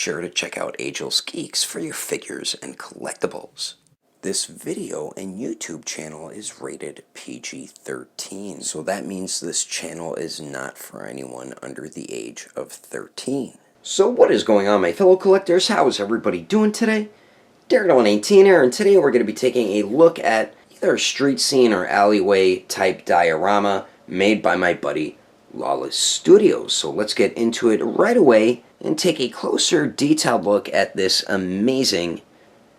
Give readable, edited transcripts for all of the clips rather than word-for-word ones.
sure to check out Agelessgeeks for your figures and collectibles. This video and YouTube channel is rated PG-13, so that means this channel is not for anyone under the age of 13. So what is going on, my fellow collectors? How is everybody doing today? Daredevil18 here, and today we're going to be taking a look at either a street scene or alleyway type diorama made by my buddy Lawless Studios. So let's get into it right away and take a closer detailed look at this amazing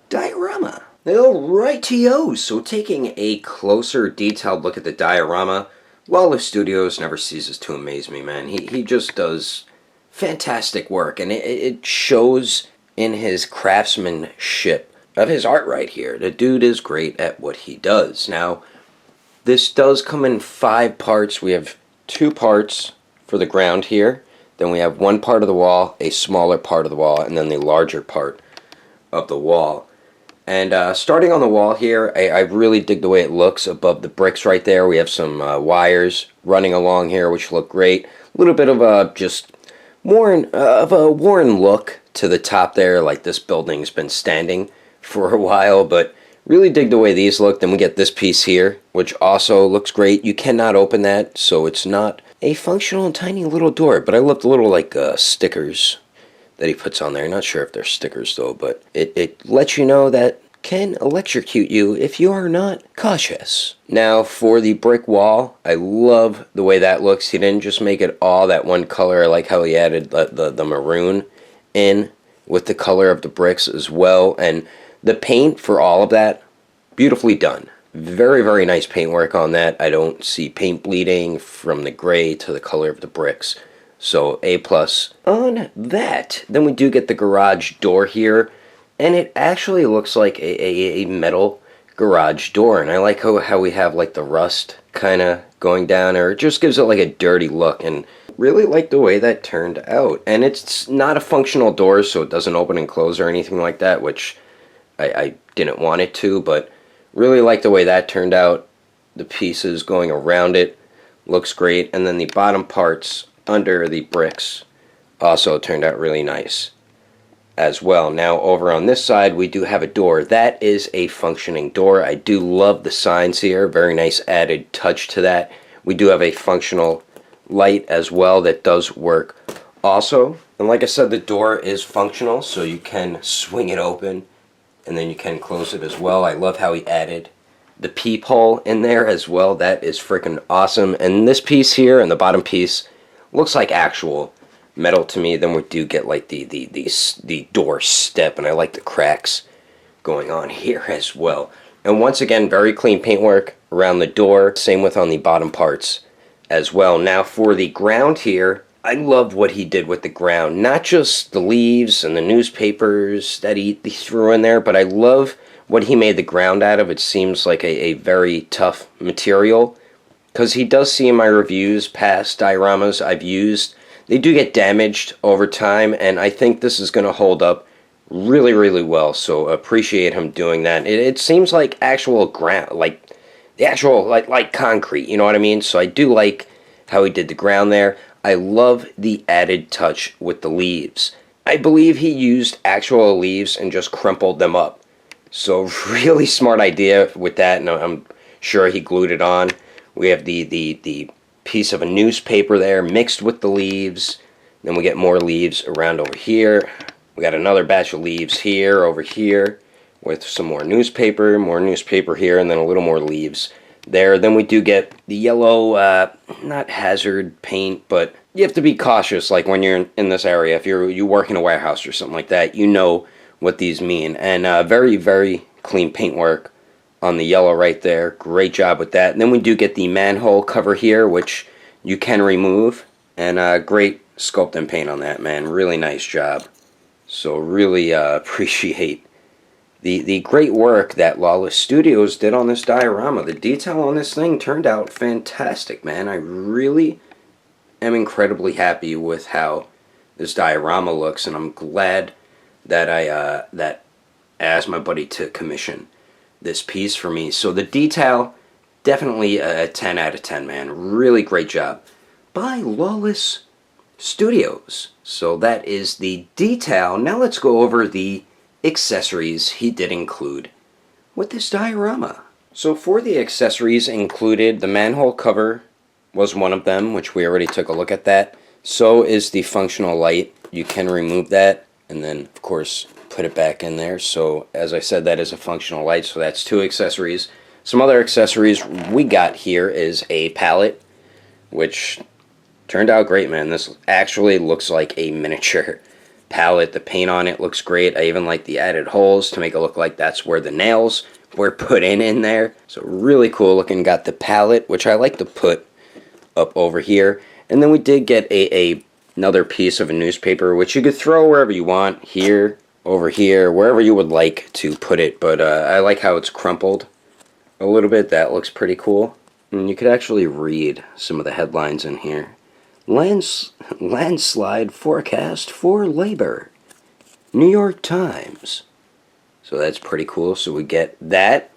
diorama. Alrighty-o, so taking a closer detailed look at the diorama, Lawless Studios never ceases to amaze me, man. He just does fantastic work, and it shows in his craftsmanship of his art right here. The dude is great at what he does. Now, this does come in 5 parts. We have 2 parts for the ground here. Then we have 1 part of the wall, a smaller part of the wall, and then the larger part of the wall. And starting on the wall here, I really dig the way it looks above the bricks right there. We have some wires running along here, which look great. A little bit of a just worn look to the top there, like this building's been standing for a while, but really dig the way these look. Then we get this piece here, which also looks great. You cannot open that, so it's not a functional tiny little door, but I love the little like stickers that he puts on there. Not sure if they're stickers though, but it lets you know that can electrocute you if you are not cautious. Now for the brick wall, I love the way that looks. He didn't just make it all that one color. I like how he added the maroon in with the color of the bricks as well, and the paint for all of that, beautifully done. Very, very nice paintwork on that. I don't see paint bleeding from the gray to the color of the bricks. So A+ on that. Then we do get the garage door here, and it actually looks like a metal garage door, and I like how we have like the rust kind of going down, or it just gives it like a dirty look, and really like the way that turned out. And it's not a functional door, so it doesn't open and close or anything like that, which I didn't want it to, but really like the way that turned out. The pieces going around it looks great, and then the bottom parts under the bricks also turned out really nice as well. Now over on this side we do have a door. That is a functioning door. I do love the signs here. Very nice added touch to that. We do have a functional light as well that does work also. And like I said, the door is functional, so you can swing it open and then you can close it as well. I love how he added the peephole in there as well. That is freaking awesome. And this piece here and the bottom piece looks like actual metal to me. Then we do get like the door step, and I like the cracks going on here as well. And once again, very clean paintwork around the door. Same with on the bottom parts as well. Now for the ground here, I love what he did with the ground. Not just the leaves and the newspapers that he threw in there, but I love what he made the ground out of. It seems like a very tough material, because he does see in my reviews, past dioramas I've used, they do get damaged over time, and I think this is going to hold up really, really well, so appreciate him doing that. It seems like actual ground, like the actual, like concrete, you know what I mean? So I do like how he did the ground there. I love the added touch with the leaves. I believe he used actual leaves and just crumpled them up. So really smart idea with that, and I'm sure he glued it on. We have the piece of a newspaper there mixed with the leaves. Then we get more leaves around over here. We got another batch of leaves here, over here, with some more newspaper here, and then a little more leaves there. Then we do get the yellow, not hazard paint, but you have to be cautious, like when you're in this area. If you work in a warehouse or something like that, you know what these mean. And very, very clean paintwork on the yellow right there. Great job with that. And then we do get the manhole cover here, which you can remove, and great sculpt and paint on that, man. Really nice job. So really appreciate the great work that Lawless Studios did on this diorama. The detail on this thing turned out fantastic, man. I really am incredibly happy with how this diorama looks, and I'm glad that I asked my buddy to commission this piece for me. So the detail, definitely a 10 out of 10, man. Really great job by Lawless Studios. So that is the detail. Now let's go over the accessories he did include with this diorama. So for the accessories included, the manhole cover was one of them, which we already took a look at that. So is the functional light. You can remove that and then of course put it back in there. So as I said, that is a functional light, so that's 2 accessories. Some other accessories we got here is a palette, which turned out great, man. This actually looks like a miniature palette. The paint on it looks great. I even like the added holes to make it look like that's where the nails were put in there. So really cool looking. Got the palette, which I like to put up over here. And then we did get another piece of a newspaper, which you could throw wherever you want, here, over here, wherever you would like to put it. But I like how it's crumpled a little bit. That looks pretty cool. And you could actually read some of the headlines in here. Landslide forecast for labor. New York Times. So that's pretty cool. So we get that.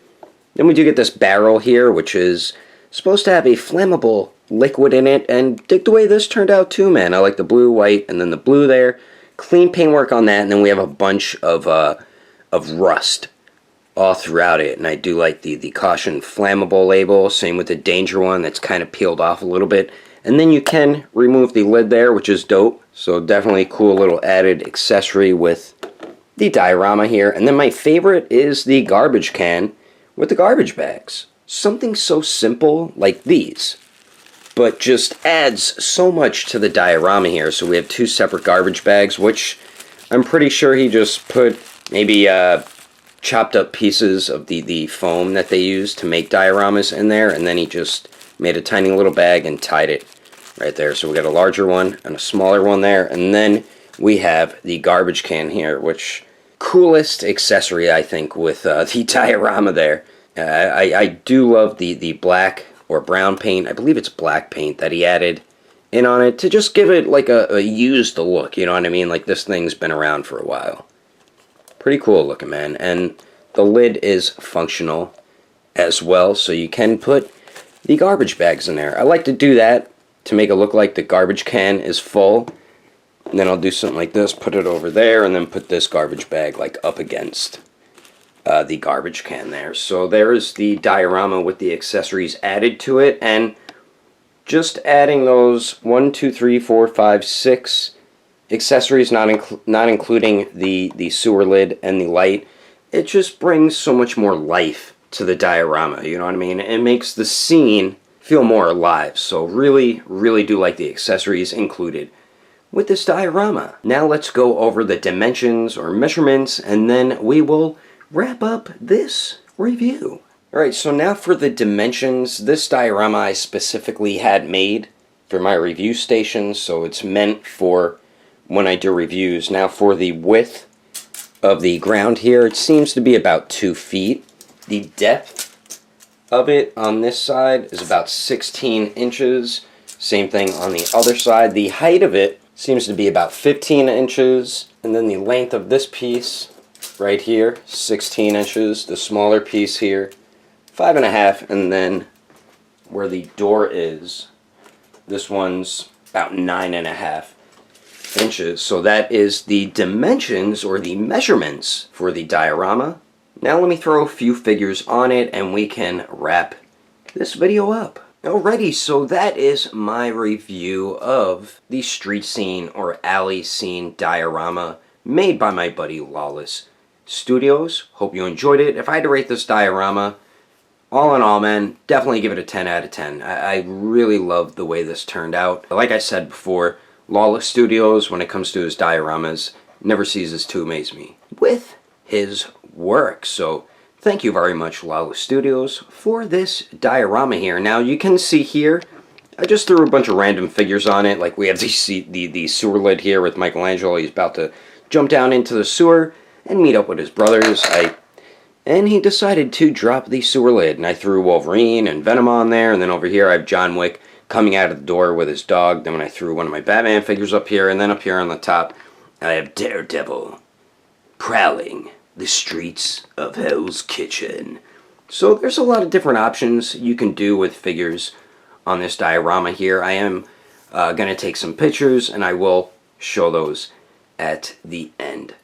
Then we do get this barrel here, which is supposed to have a flammable liquid in it. And dig the way this turned out too, man. I like the blue, white, and then the blue there. Clean paintwork on that. And then we have a bunch of rust all throughout it. And I do like the caution flammable label. Same with the danger one that's kind of peeled off a little bit. And then you can remove the lid there, which is dope. So definitely cool little added accessory with the diorama here. And then my favorite is the garbage can with the garbage bags. Something so simple like these, but just adds so much to the diorama here. So we have 2 separate garbage bags, which I'm pretty sure he just put maybe chopped up pieces of the foam that they use to make dioramas in there, and then he just made a tiny little bag and tied it right there. So we got a larger one and a smaller one there, and then we have the garbage can here, which coolest accessory I think with the diorama there. I do love the black or brown paint. I believe it's black paint that he added in on it to just give it like a used look, you know what I mean? Like this thing's been around for a while. Pretty cool looking, man. And the lid is functional as well, so you can put the garbage bags in there. I like to do that to make it look like the garbage can is full. And then I'll do something like this, put it over there, and then put this garbage bag like up against the garbage can there. So there is the diorama with the accessories added to it, and just adding those 1, 2, 3, 4, 5, 6 accessories, not including the sewer lid and the light, it just brings so much more life to the diorama, you know what I mean? It makes the scene feel more alive. So really, really do like the accessories included with this diorama. Now let's go over the dimensions or measurements, and then we will wrap up this review. Alright, so now for the dimensions. This diorama I specifically had made for my review station, so it's meant for when I do reviews. Now for the width of the ground here, it seems to be about 2 feet. The depth of it on this side is about 16 inches. Same thing on the other side. The height of it seems to be about 15 inches. And then the length of this piece right here, 16 inches. The smaller piece here, 5.5. And then where the door is, this one's about 9.5 inches. So that is the dimensions or the measurements for the diorama. Now let me throw a few figures on it and we can wrap this video up. Alrighty, so that is my review of the street scene or alley scene diorama made by my buddy Lawless Studios. Hope you enjoyed it. If I had to rate this diorama, all in all, man, definitely give it a 10 out of 10. I really love the way this turned out. Like I said before, Lawless Studios, when it comes to his dioramas, never ceases to amaze me with his work. So thank you very much, Lawless Studios, for this diorama here. Now you can see here, I just threw a bunch of random figures on it. Like we have the sewer lid here with Michelangelo. He's about to jump down into the sewer and meet up with his brothers. And he decided to drop the sewer lid, and I threw Wolverine and Venom on there. And then over here I have John Wick coming out of the door with his dog. Then when I threw one of my Batman figures up here, and then up here on the top I have Daredevil prowling the streets of Hell's Kitchen. So there's a lot of different options you can do with figures on this diorama here. I am Gonna take some pictures, and I will show those at the end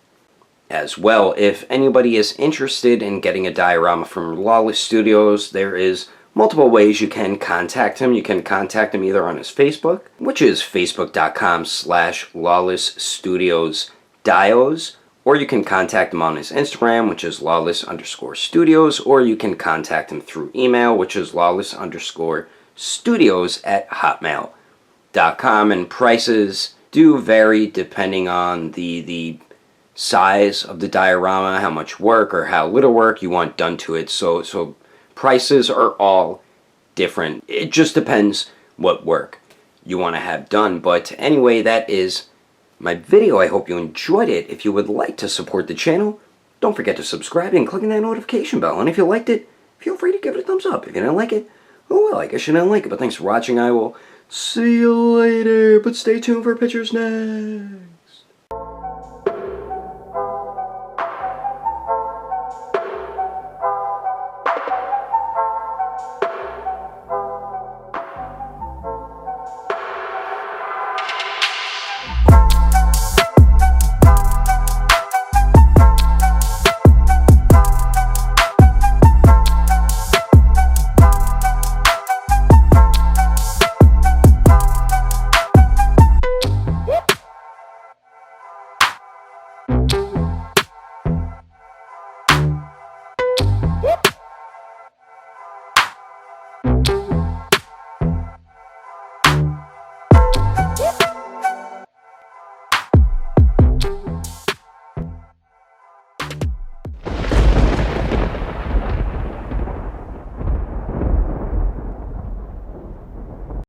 as well. If anybody is interested in getting a diorama from Lawless Studios, there is multiple ways you can contact him. You can contact him either on his Facebook, which is facebook.com/LawlessStudiosDios, or you can contact him on his Instagram, which is Lawless_Studios, or you can contact him through email, which is Lawless_Studios@hotmail.com. And prices do vary depending on the size of the diorama, how much work or how little work you want done to it. So prices are all different. It just depends what work you want to have done. But anyway, that is my video. I hope you enjoyed it. If you would like to support the channel, don't forget to subscribe and click on that notification bell. And if you liked it, feel free to give it a thumbs up. If you didn't like it, oh well, I guess you didn't like it. But thanks for watching. I will see you later. But stay tuned for pictures next.